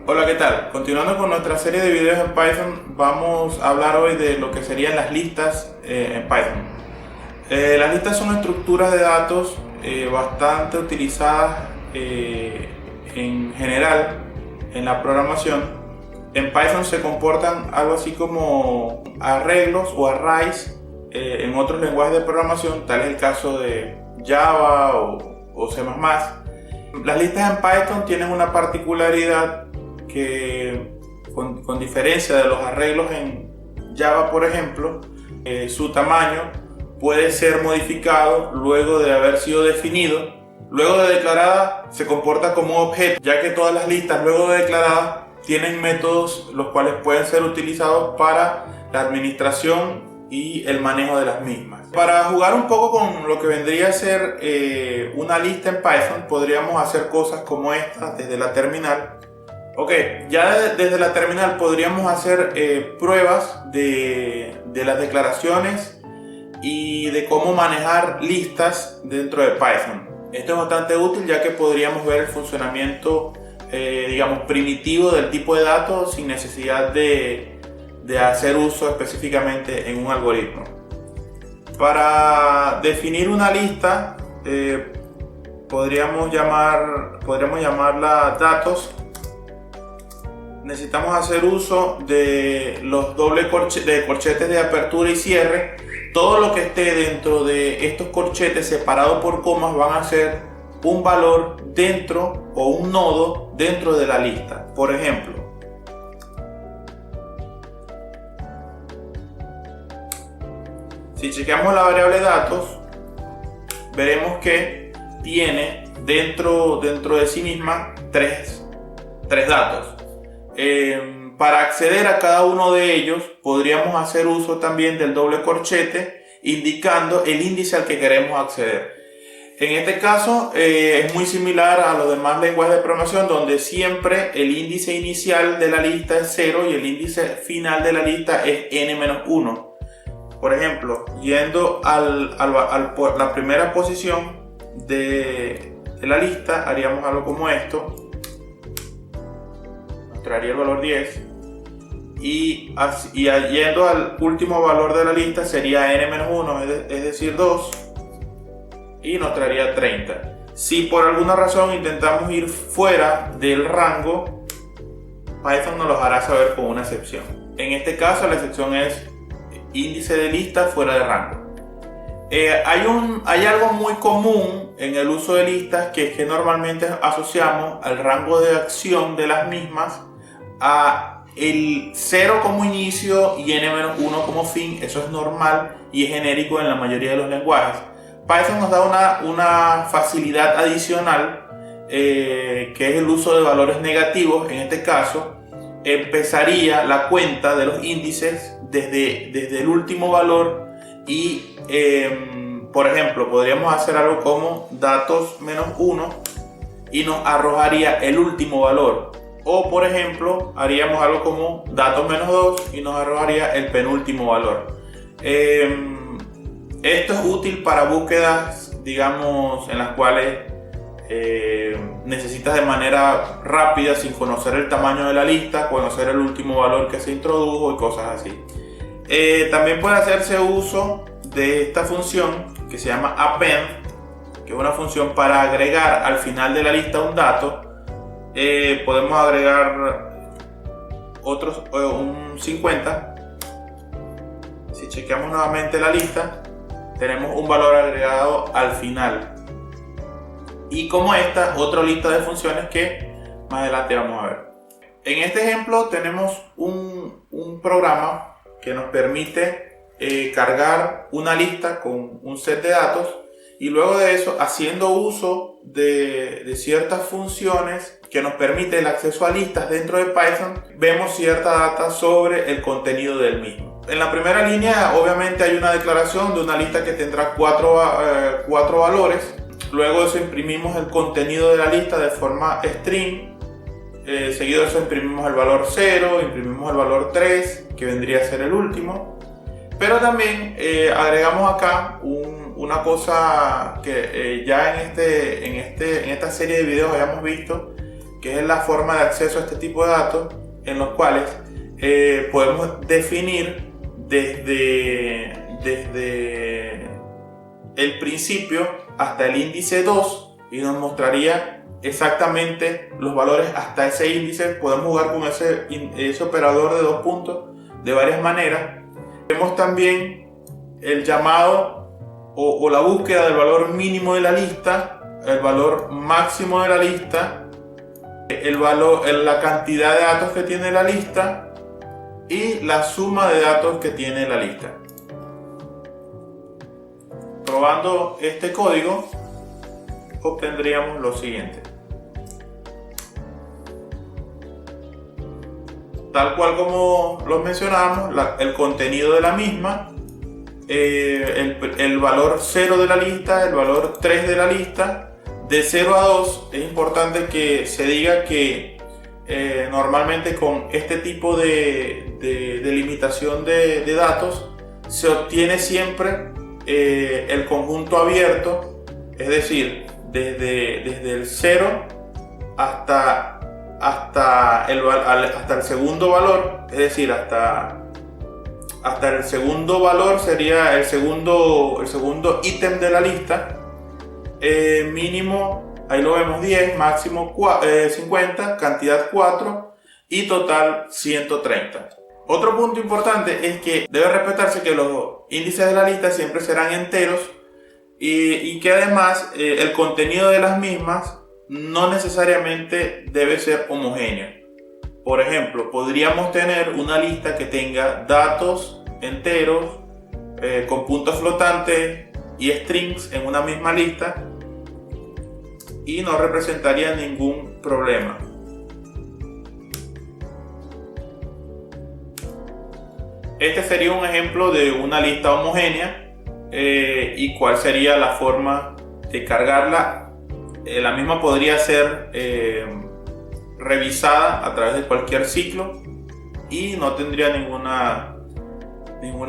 Hola, ¿qué tal? Continuando con nuestra serie de videos en Python, vamos a hablar hoy de lo que serían las listas en Python. Las listas son estructuras de datos bastante utilizadas en general en la programación. En Python se comportan algo así como arreglos o arrays en otros lenguajes de programación, tal es el caso de Java o C++. Las listas en Python tienen una particularidad que, con diferencia de los arreglos en Java, por ejemplo, su tamaño puede ser modificado luego de haber sido definido. Luego de declarada se comporta como un objeto, ya que todas las listas luego de declarada tienen métodos los cuales pueden ser utilizados para la administración y el manejo de las mismas. Para jugar un poco con lo que vendría a ser una lista en Python, podríamos hacer cosas como esta desde la terminal. Ok, ya desde la terminal podríamos hacer pruebas de las declaraciones y de cómo manejar listas dentro de Python. Esto es bastante útil, ya que podríamos ver el funcionamiento digamos primitivo del tipo de datos sin necesidad de hacer uso específicamente en un algoritmo. Para definir una lista podríamos llamarla datos. Necesitamos hacer uso de los corchetes de apertura y cierre. Todo lo que esté dentro de estos corchetes separados por comas van a ser un valor dentro o un nodo dentro de la lista. Por ejemplo, si chequeamos la variable datos, veremos que tiene dentro de sí misma tres datos. Para acceder a cada uno de ellos podríamos hacer uso también del doble corchete indicando el índice al que queremos acceder. En este caso es muy similar a los demás lenguajes de programación, donde siempre el índice inicial de la lista es 0 y el índice final de la lista es n-1. Por ejemplo, yendo a la primera posición de la lista, haríamos algo como esto. Traería el valor 10 y yendo al último valor de la lista sería n-1, es decir 2, y nos traería 30. Si por alguna razón intentamos ir fuera del rango, Python nos lo hará saber con una excepción. En este caso la excepción es índice de lista fuera de rango. Hay algo muy común en el uso de listas, que es que normalmente asociamos al rango de acción de las mismas a el 0 como inicio y n-1 como fin. Eso es normal y es genérico en la mayoría de los lenguajes. Python nos da una facilidad adicional que es el uso de valores negativos. En este caso empezaría la cuenta de los índices desde el último valor y por ejemplo podríamos hacer algo como datos -1 y nos arrojaría el último valor. O por ejemplo, haríamos algo como datos -2 y nos arrojaría el penúltimo valor. Esto es útil para búsquedas, digamos, en las cuales necesitas de manera rápida, sin conocer el tamaño de la lista, conocer el último valor que se introdujo y cosas así. También puede hacerse uso de esta función que se llama append, que es una función para agregar al final de la lista un dato. Podemos agregar un 50. Si chequeamos nuevamente la lista, tenemos un valor agregado al final. Y como esta, otra lista de funciones que más adelante vamos a ver. En este ejemplo tenemos un programa que nos permite cargar una lista con un set de datos, y luego de eso, haciendo uso de ciertas funciones que nos permite el acceso a listas dentro de Python, vemos cierta data sobre el contenido del mismo. En la primera línea obviamente hay una declaración de una lista que tendrá cuatro valores. Luego de eso imprimimos el contenido de la lista de forma string. Seguido de eso imprimimos el valor 0, imprimimos el valor 3, que vendría a ser el último. Pero también agregamos acá una cosa que ya en esta serie de videos hayamos visto, que es la forma de acceso a este tipo de datos, en los cuales podemos definir desde el principio hasta el índice 2 y nos mostraría exactamente los valores hasta ese índice. Podemos jugar con ese operador de 2 puntos de varias maneras. Tenemos también el llamado o la búsqueda del valor mínimo de la lista, el valor máximo de la lista, la cantidad de datos que tiene la lista y la suma de datos que tiene la lista. Probando este código obtendríamos lo siguiente. Tal cual como lo mencionamos, el contenido de la misma, el valor 0 de la lista, el valor 3 de la lista. De 0 a 2 es importante que se diga que normalmente con este tipo de limitación de datos se obtiene siempre el conjunto abierto, es decir, desde el 0 hasta el segundo valor, es decir, hasta el segundo valor sería el segundo ítem de la lista. Mínimo, ahí lo vemos, 10, máximo 50, cantidad 4 y total 130. Otro punto importante es que debe respetarse que los índices de la lista siempre serán enteros y que además el contenido de las mismas no necesariamente debe ser homogéneo. Por ejemplo, podríamos tener una lista que tenga datos enteros con puntos flotantes y strings en una misma lista y no representaría ningún problema. Este sería un ejemplo de una lista homogénea y cuál sería la forma de cargarla. La misma podría ser revisada a través de cualquier ciclo y no tendría ninguna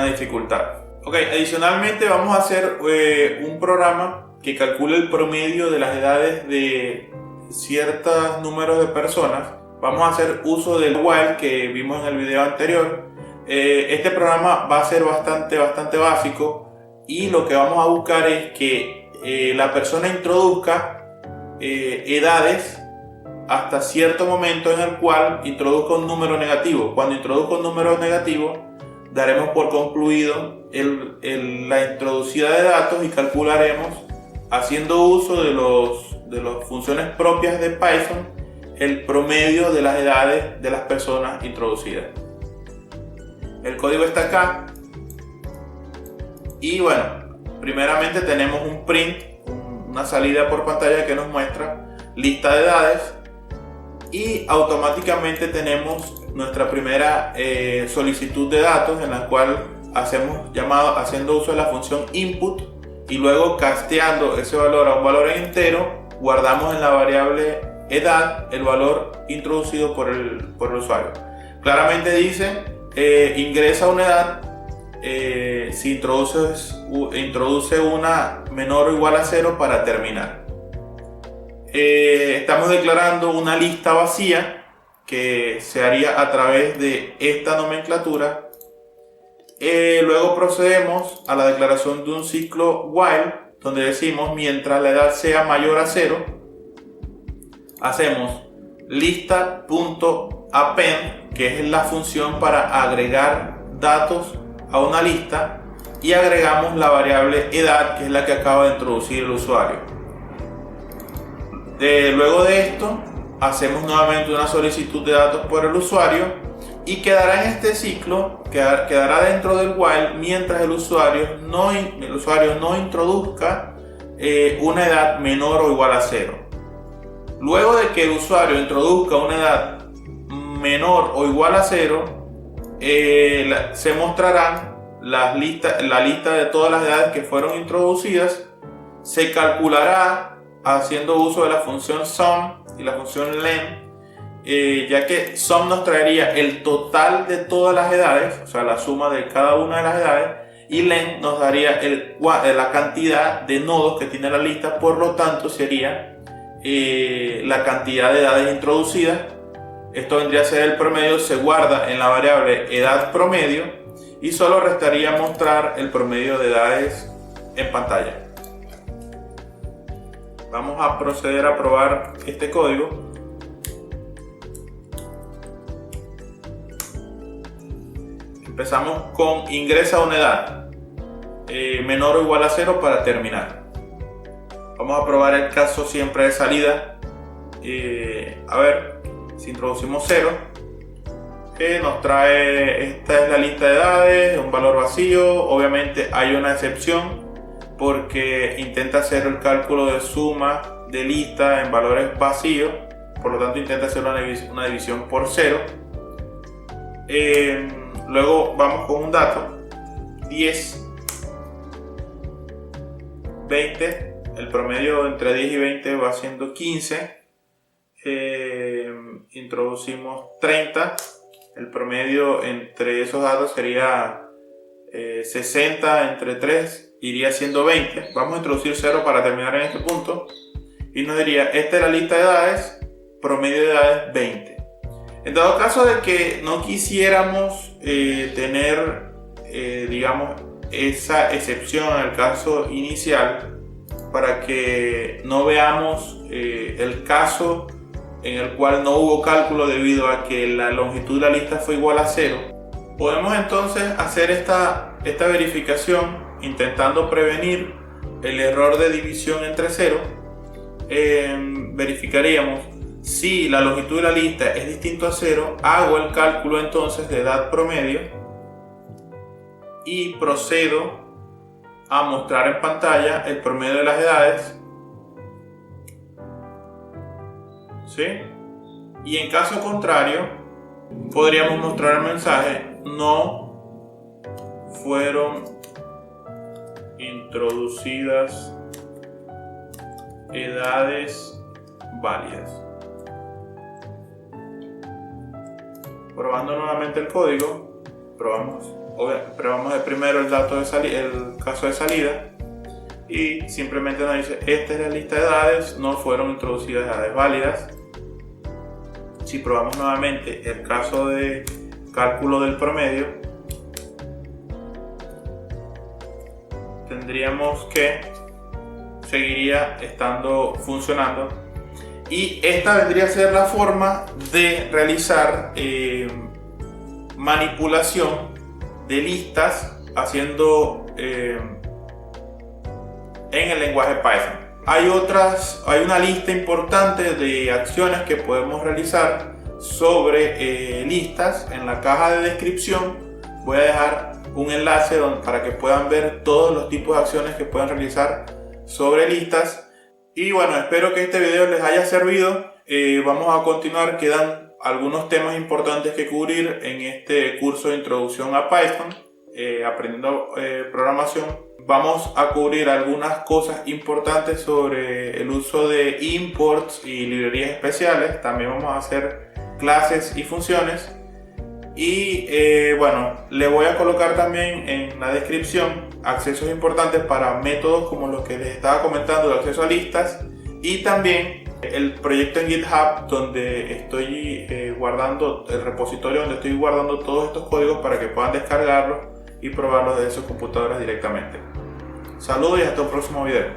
dificultad. Ok, adicionalmente vamos a hacer un programa que calcule el promedio de las edades de ciertos números de personas. Vamos a hacer uso del while que vimos en el video anterior. Este programa va a ser bastante básico y lo que vamos a buscar es que la persona introduzca edades hasta cierto momento en el cual introduzca un número negativo. Cuando introduzca un número negativo, daremos por concluido la introducida de datos y calcularemos, haciendo uso de las funciones propias de Python, el promedio de las edades de las personas introducidas. El código está acá y bueno, primeramente tenemos un print, una salida por pantalla que nos muestra lista de edades y automáticamente tenemos nuestra primera solicitud de datos en la cual haciendo uso de la función input y luego casteando ese valor a un valor entero, guardamos en la variable edad el valor introducido por el usuario. Claramente dice ingresa una edad si introduce una menor o igual a 0 para terminar. Estamos declarando una lista vacía que se haría a través de esta nomenclatura. Luego procedemos a la declaración de un ciclo while, donde decimos mientras la edad sea mayor a 0, hacemos lista.append, que es la función para agregar datos a una lista, y agregamos la variable edad, que es la que acaba de introducir el usuario. Luego de esto hacemos nuevamente una solicitud de datos por el usuario y quedará en este ciclo, quedará dentro del while mientras el usuario no introduzca una edad menor o igual a 0. Luego de que el usuario introduzca una edad menor o igual a 0, se mostrarán la lista de todas las edades que fueron introducidas. Se calculará haciendo uso de la función sum y la función len, ya que sum nos traería el total de todas las edades, o sea, la suma de cada una de las edades, y len nos daría la cantidad de nodos que tiene la lista. Por lo tanto, sería la cantidad de edades introducidas. Esto vendría a ser el promedio, se guarda en la variable edad promedio y solo restaría mostrar el promedio de edades en pantalla. Vamos a proceder a probar este código. Empezamos con ingresa una edad menor o igual a 0 para terminar. Vamos a probar el caso siempre de salida. A ver, si introducimos 0, nos trae, esta es la lista de edades, un valor vacío. Obviamente hay una excepción porque intenta hacer el cálculo de suma de lista en valores vacíos, por lo tanto intenta hacer una división por 0. Luego vamos con un dato, 10, 20, el promedio entre 10 y 20 va siendo 15, introducimos 30, el promedio entre esos datos sería 60 entre 3, iría siendo 20, vamos a introducir 0 para terminar en este punto y nos diría, esta es la lista de edades, promedio de edades 20. En dado caso de que no quisiéramos tener, digamos, esa excepción en el caso inicial, para que no veamos el caso en el cual no hubo cálculo debido a que la longitud de la lista fue igual a 0, podemos entonces hacer esta verificación intentando prevenir el error de división entre 0. Verificaríamos si la longitud de la lista es distinto a 0, hago el cálculo entonces de edad promedio y procedo a mostrar en pantalla el promedio de las edades, ¿sí? Y en caso contrario, podríamos mostrar el mensaje, no fueron introducidas edades válidas. Probando nuevamente el código, probamos primero el dato de el caso de salida y simplemente nos dice, esta es la lista de edades, no fueron introducidas edades válidas. Si probamos nuevamente el caso de cálculo del promedio, tendríamos que seguiría estando funcionando y esta vendría a ser la forma de realizar manipulación de listas haciendo en el lenguaje Python. Hay una lista importante de acciones que podemos realizar sobre listas. En la caja de descripción voy a dejar un enlace para que puedan ver todos los tipos de acciones que pueden realizar sobre listas. Y bueno, espero que este video les haya servido. Vamos a continuar, quedan algunos temas importantes que cubrir en este curso de introducción a Python, aprendiendo programación. Vamos a cubrir algunas cosas importantes sobre el uso de imports y librerías especiales. También vamos a hacer clases y funciones. Y bueno, le voy a colocar también en la descripción accesos importantes para métodos como los que les estaba comentando de acceso a listas, y también el proyecto en GitHub donde estoy guardando el repositorio donde estoy guardando todos estos códigos para que puedan descargarlos y probarlos desde sus computadoras directamente. Saludos y hasta un próximo video.